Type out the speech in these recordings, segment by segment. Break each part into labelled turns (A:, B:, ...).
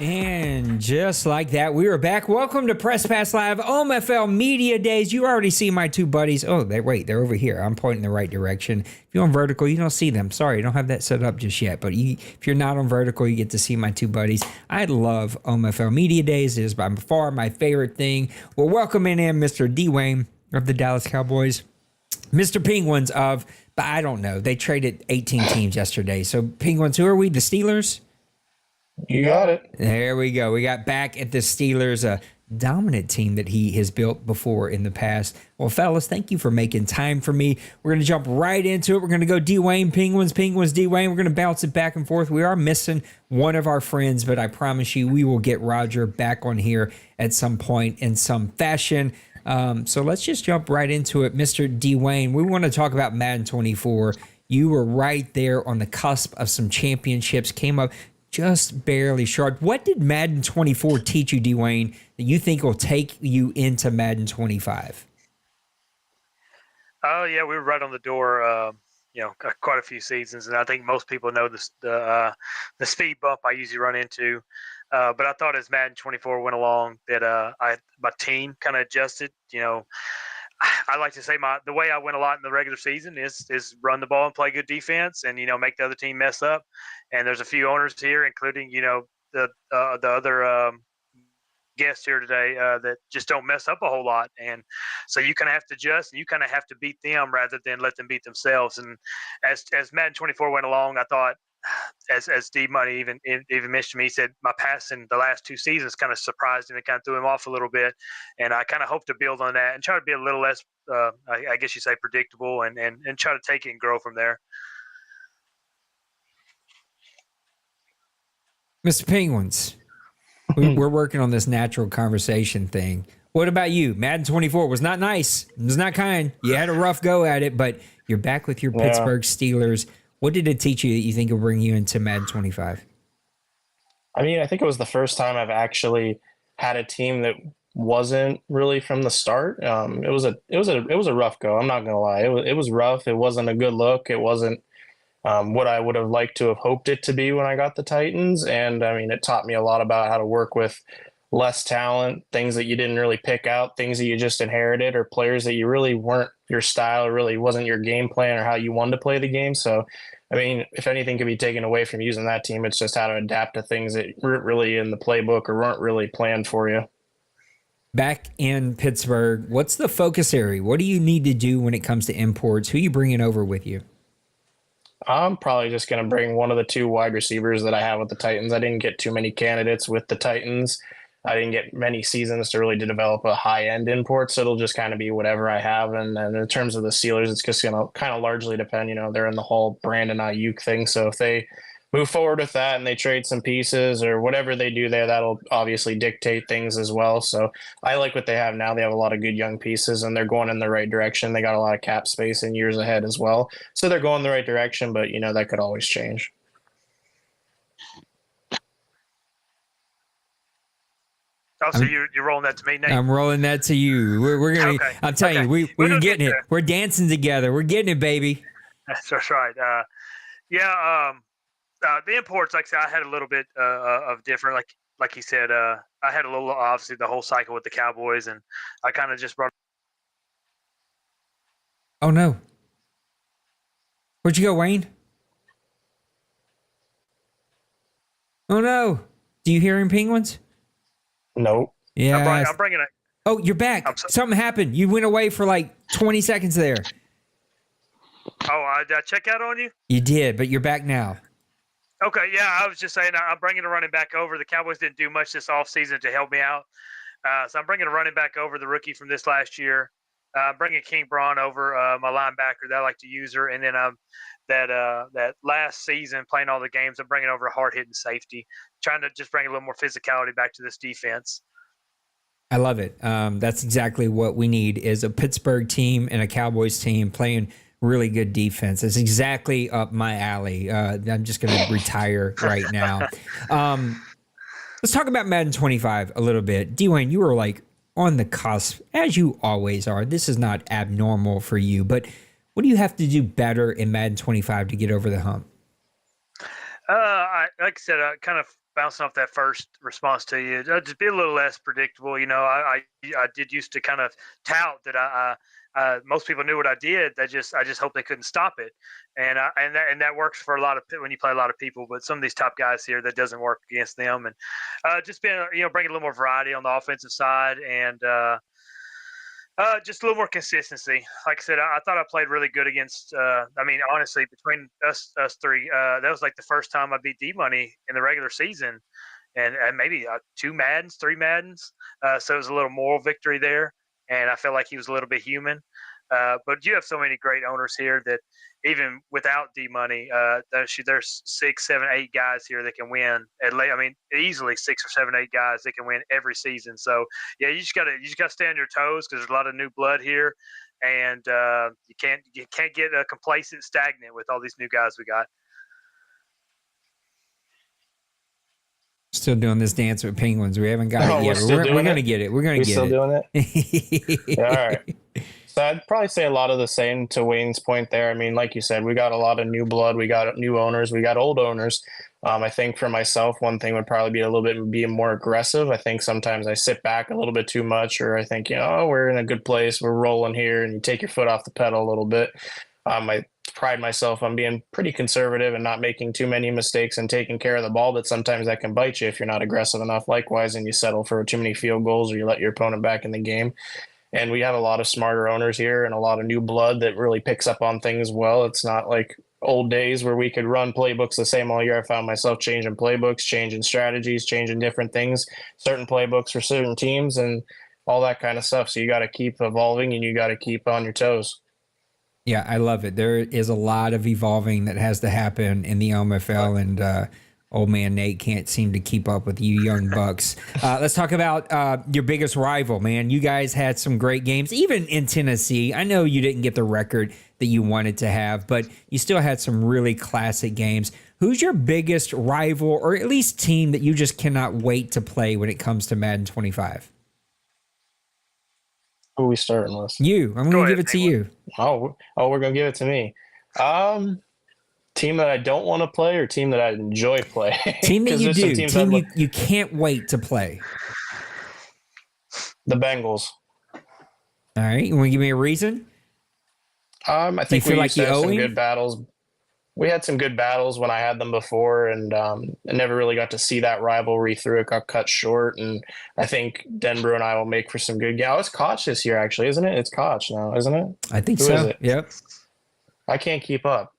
A: And just like that, we are back. Welcome to Press Pass Live, OMFL Media Days. You already see my two buddies. Oh, they're over here. I'm pointing in the right direction. If you're on vertical, you don't see them. Sorry, I don't have that set up just yet. But if you're not on vertical, you get to see my two buddies. I love OMFL Media Days. It is by far my favorite thing. We're welcoming in Mr. Dwayne of the Dallas Cowboys, Mr. Penguins of, but I don't know. They traded 18 teams yesterday. So Penguins, who are we? The Steelers?
B: You got it.
A: There we go. We got back at the Steelers, a dominant team that he has built before in the past. Well, fellas, thank you for making time for me. We're going to jump right into it. We're going to go Dwayne, Penguins, Dwayne. We're going to bounce it back and forth. We are missing one of our friends, but I promise you we will get Roger back on here at some point in some fashion. So let's just jump right into it. Mr. Dwayne, we want to talk about Madden 24. You were right there on the cusp of some championships, came up just barely short. What did Madden 24 teach you, Dwayne, that you think will take you into Madden 25?
C: Oh, yeah, we were right on the door, quite a few seasons, and I think most people know the speed bump I usually run into. But I thought as Madden 24 went along that my team kind of adjusted. I like to say the way I win a lot in the regular season is run the ball and play good defense, and make the other team mess up. And there's a few owners here, including the other guests here today that just don't mess up a whole lot, and so you kind of have to adjust, and you kind of have to beat them rather than let them beat themselves. And as Madden 24 went along, I thought, as D Money even mentioned me, he said my passing the last two seasons kind of surprised him and kind of threw him off a little bit, and I kind of hope to build on that and try to be a little less, I guess you say, predictable, and try to take it and grow from there.
A: Mr. Penguins, we're working on this natural conversation thing. What about you? Madden 24 was not nice. It was not kind. You had a rough go at it, but you're back with your Pittsburgh Steelers. What did it teach you that you think will bring you into Madden 25?
B: I mean, I think it was the first time I've actually had a team that wasn't really from the start. It was a rough go. I'm not gonna lie. It was rough. It wasn't a good look. It wasn't what I would have liked to have hoped it to be when I got the Titans. And I mean, it taught me a lot about how to work with less talent, things that you didn't really pick out, things that you just inherited, or players that you really weren't your style, really wasn't your game plan or how you wanted to play the game. So, I mean, if anything could be taken away from using that team, it's just how to adapt to things that weren't really in the playbook or weren't really planned for you.
A: Back in Pittsburgh, what's the focus area? What do you need to do when it comes to imports? Who are you bringing over with you?
B: I'm probably just going to bring one of the two wide receivers that I have with the Titans. I didn't get too many candidates with the Titans. I didn't get many seasons to really develop a high-end import, so it'll just kind of be whatever I have. And in terms of the Steelers, it's just going to kind of largely depend. They're in the whole Brandon Ayuk thing, so if they move forward with that and they trade some pieces or whatever they do there, that'll obviously dictate things as well. So I like what they have now. They have a lot of good young pieces, and they're going in the right direction. They got a lot of cap space in years ahead as well. So they're going the right direction, but, that could always change.
C: Oh, so you're rolling that to me, Nate?
A: I'm rolling that to you. We're gonna. Okay. I'm telling you, we're getting it. We're dancing together. We're getting it, baby.
C: That's right. The imports, like I said, I had a little bit of different. Like he said, I had a little, obviously, the whole cycle with the Cowboys, and I kind of just brought.
A: Oh no! Where'd you go, Wayne? Oh no! Do you hear him, Penguins?
B: Nope.
A: Yeah.
C: I'm bringing it.
A: Oh, you're back. Something happened. You went away for like 20 seconds there.
C: Oh, did I check out on you?
A: You did, but you're back now.
C: Okay, yeah, I was just saying I'm bringing a running back over. The Cowboys didn't do much this offseason to help me out. So I'm bringing a running back over, the rookie from this last year. I'm bringing King Braun over, my linebacker that I like to use her. And then that last season, playing all the games, I'm bringing over a hard-hitting safety, trying to just bring a little more physicality back to this defense.
A: I love it. That's exactly what we need is a Pittsburgh team and a Cowboys team playing really good defense. It's exactly up my alley. I'm just going to retire right now. Let's talk about Madden 25 a little bit. Dwayne, you were like on the cusp, as you always are. This is not abnormal for you, but what do you have to do better in Madden 25 to get over the hump?
C: Like I said, kind of bouncing off that first response to you, just be a little less predictable. I did used to kind of tout that most people knew what I did. I just hope they couldn't stop it, and that works for a lot of when you play a lot of people. But some of these top guys here, that doesn't work against them. And just being bringing a little more variety on the offensive side, and just a little more consistency. Like I said, I thought I played really good against. Honestly, between us three, that was like the first time I beat D-Money in the regular season, and maybe 2 Maddens, 3 Maddens. So it was a little moral victory there, and I felt like he was a little bit human. But you have so many great owners here that even without D-Money, there's 6, 7, 8 guys here that can win. Easily 6 or 7, 8 guys that can win every season. So yeah, you just gotta stay on your toes because there's a lot of new blood here, and you can't get complacent, stagnant with all these new guys we got.
A: Still doing this dance with penguins. We haven't got it yet. We're going to get it. We're going to get it.
B: Still doing it? Yeah, all right. So I'd probably say a lot of the same to Wayne's point there. I mean, like you said, we got a lot of new blood. We got new owners. We got old owners. I think for myself, one thing would probably be a little bit being more aggressive. I think sometimes I sit back a little bit too much, or I think, we're in a good place. We're rolling here, and you take your foot off the pedal a little bit. I pride myself on being pretty conservative and not making too many mistakes and taking care of the ball, but sometimes that can bite you if you're not aggressive enough likewise, and you settle for too many field goals or you let your opponent back in the game. And we have a lot of smarter owners here and a lot of new blood that really picks up on things well. It's not like old days where we could run playbooks the same all year. I found myself changing playbooks, changing strategies, changing different things, certain playbooks for certain teams and all that kind of stuff. So you got to keep evolving and you got to keep on your toes.
A: Yeah, I love it. There is a lot of evolving that has to happen in the OMFL, and old man Nate can't seem to keep up with you young bucks. Let's talk about your biggest rival, man. You guys had some great games, even in Tennessee. I know you didn't get the record that you wanted to have, but you still had some really classic games. Who's your biggest rival, or at least team that you just cannot wait to play when it comes to Madden 25?
B: Who are we starting with?
A: You. I'm going to give it to you.
B: Oh, we're going to give it to me. Team that I don't want to play or team that I enjoy playing?
A: Team that you do. Team you can't wait to play.
B: The Bengals.
A: All right. You want to give me a reason?
B: I think we used to have some good battles. We had some good battles when I had them before, and I never really got to see that rivalry through. It got cut short, and I think Denver and I will make for some good games. Oh, it's Koch this year, actually, isn't it? It's Koch now, isn't it?
A: I think so.
B: Is it?
A: Yep.
B: I can't keep up,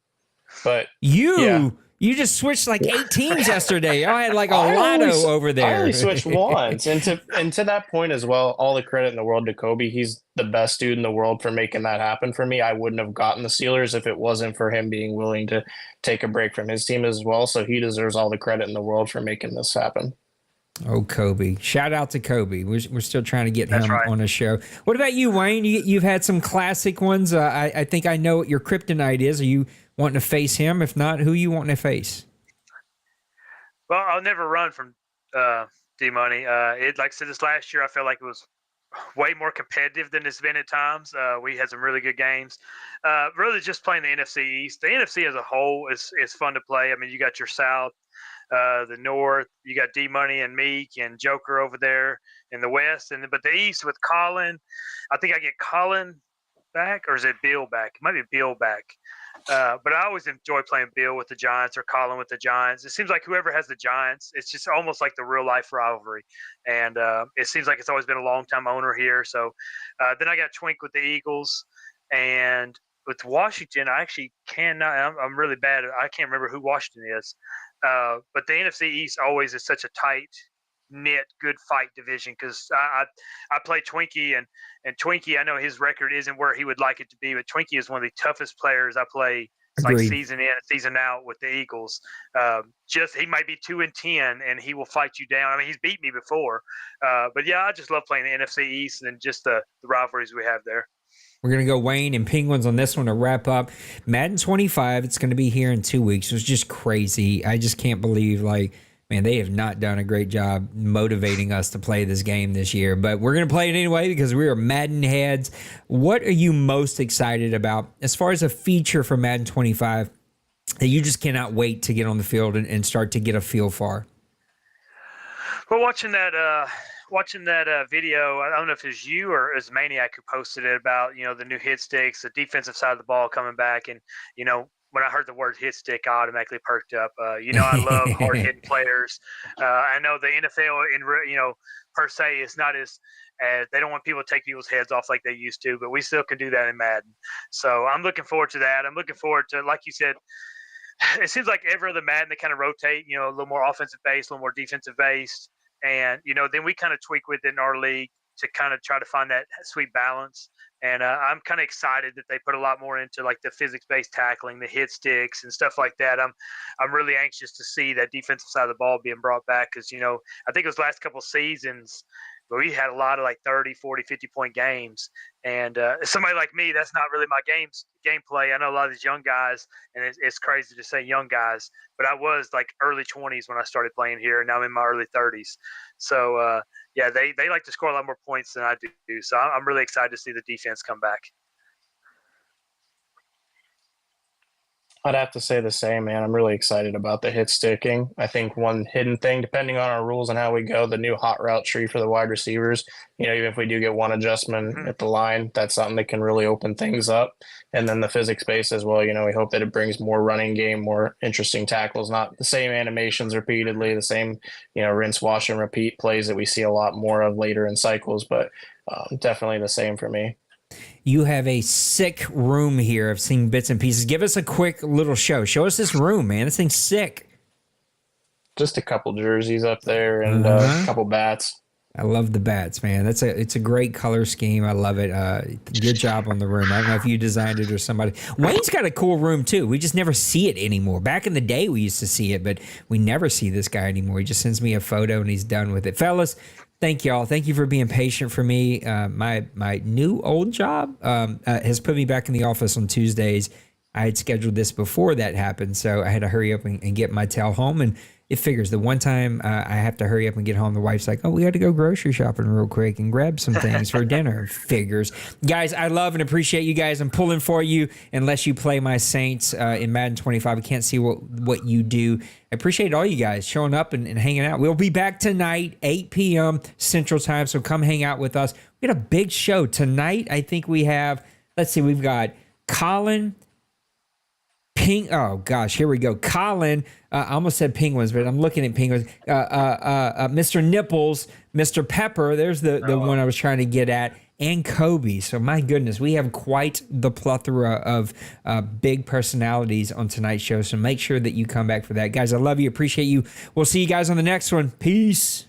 B: but
A: you just switched like 8 teams yesterday. I had like a lotto over there.
B: I only switched once, and to that point as well, all the credit in the world to Kobe. He's the best dude in the world for making that happen for me. I wouldn't have gotten the Steelers if it wasn't for him being willing to take a break from his team as well. So he deserves all the credit in the world for making this happen.
A: Oh, Kobe. Shout out to Kobe. We're still trying to get him on a show. What about you, Wayne? You've had some classic ones. I think I know what your kryptonite is. Are you wanting to face him? If not, who you wanting to face?
C: Well, I'll never run from D-Money. Like I said, this last year, I felt like it was way more competitive than it's been at times. We had some really good games. Really just playing the NFC East. The NFC as a whole is fun to play. I mean, you got your South, the North, you got D-Money and Meek and Joker over there in the West. But the East with Colin, I think I get Colin back, or is it Bill back? It might be Bill back. But I always enjoy playing Bill with the Giants or Colin with the Giants. It seems like whoever has the Giants, it's just almost like the real life rivalry. And it seems like it's always been a long time owner here. So then I got Twink with the Eagles, and with Washington, I actually cannot. I'm really bad. I can't remember who Washington is. But the NFC East always is such a tight knit, good fight division, because I play Twinkie, and Twinkie, I know his record isn't where he would like it to be, but Twinkie is one of the toughest players I play. Like season in, season out with the Eagles. He might be 2-10, and he will fight you down. I mean, he's beat me before, but yeah, I just love playing the NFC East and just the rivalries we have there.
A: We're going to go Wayne and Penguins on this one to wrap up. Madden 25, it's going to be here in 2 weeks. It was just crazy. I just can't believe, man, they have not done a great job motivating us to play this game this year. But we're going to play it anyway because we are Madden heads. What are you most excited about as far as a feature for Madden 25 that you just cannot wait to get on the field and start to get a feel for?
C: Well, watching that video, I don't know if it was you or it was Maniac who posted it about, the new hit sticks, the defensive side of the ball coming back. And, when I heard the word hit stick, I automatically perked up. I love hard hitting players. I know the NFL per se is not as they don't want people to take people's heads off like they used to, but we still can do that in Madden. So I'm looking forward to that. I'm looking forward to, like you said, it seems like every other Madden they kind of rotate, a little more offensive based, a little more defensive based. And, then we kind of tweak with it in our league to kind of try to find that sweet balance. And I'm kind of excited that they put a lot more into like the physics-based tackling, the hit sticks and stuff like that. I'm really anxious to see that defensive side of the ball being brought back because, I think it was last couple of seasons but we had a lot of like 30, 40, 50-point games. And somebody like me, that's not really my gameplay. I know a lot of these young guys, and it's crazy to say young guys, but I was like early 20s when I started playing here, and now I'm in my early 30s. So, yeah, they like to score a lot more points than I do. So I'm really excited to see the defense come back.
B: I'd have to say the same, man. I'm really excited about the hit sticking. I think one hidden thing, depending on our rules and how we go, the new hot route tree for the wide receivers, even if we do get one adjustment at the line, that's something that can really open things up. And then the physics base as well, we hope that it brings more running game, more interesting tackles, not the same animations repeatedly, the same, rinse, wash, and repeat plays that we see a lot more of later in cycles, but definitely the same for me.
A: You have a sick room here. I've seen bits and pieces. Give us a quick little show. Show us this room, man. This thing's sick.
B: Just a couple jerseys up there and a couple bats.
A: I love the bats, man. It's a great color scheme. I love it. Good job on the room. I don't know if you designed it or somebody. Wayne's got a cool room too. We just never see it anymore. Back in the day, we used to see it, but we never see this guy anymore. He just sends me a photo and he's done with it. Fellas, thank y'all. Thank you for being patient for me. My new old job has put me back in the office on Tuesdays. I had scheduled this before that happened, so I had to hurry up and get my tail home. And it figures the one time I have to hurry up and get home, the wife's like, oh, we got to go grocery shopping real quick and grab some things for dinner. Figures. Guys, I love and appreciate you guys. I'm pulling for you unless you play my Saints in Madden 25. I can't see what you do. I appreciate all you guys showing up and hanging out. We'll be back tonight, 8 p.m. Central Time, so come hang out with us. We got a big show tonight. I think we have, we've got Colin, oh gosh, here we go. Colin, I almost said Penguins, but I'm looking at Penguins. Mr. Nipples, Mr. Pepper, there's the one I was trying to get at, and Kobe. So my goodness, we have quite the plethora of big personalities on tonight's show. So make sure that you come back for that. Guys, I love you, appreciate you. We'll see you guys on the next one. Peace.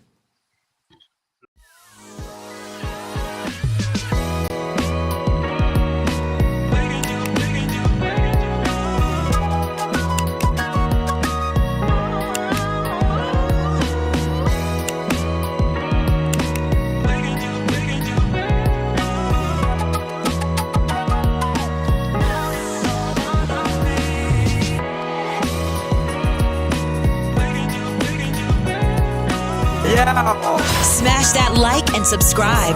D: Smash that like and subscribe.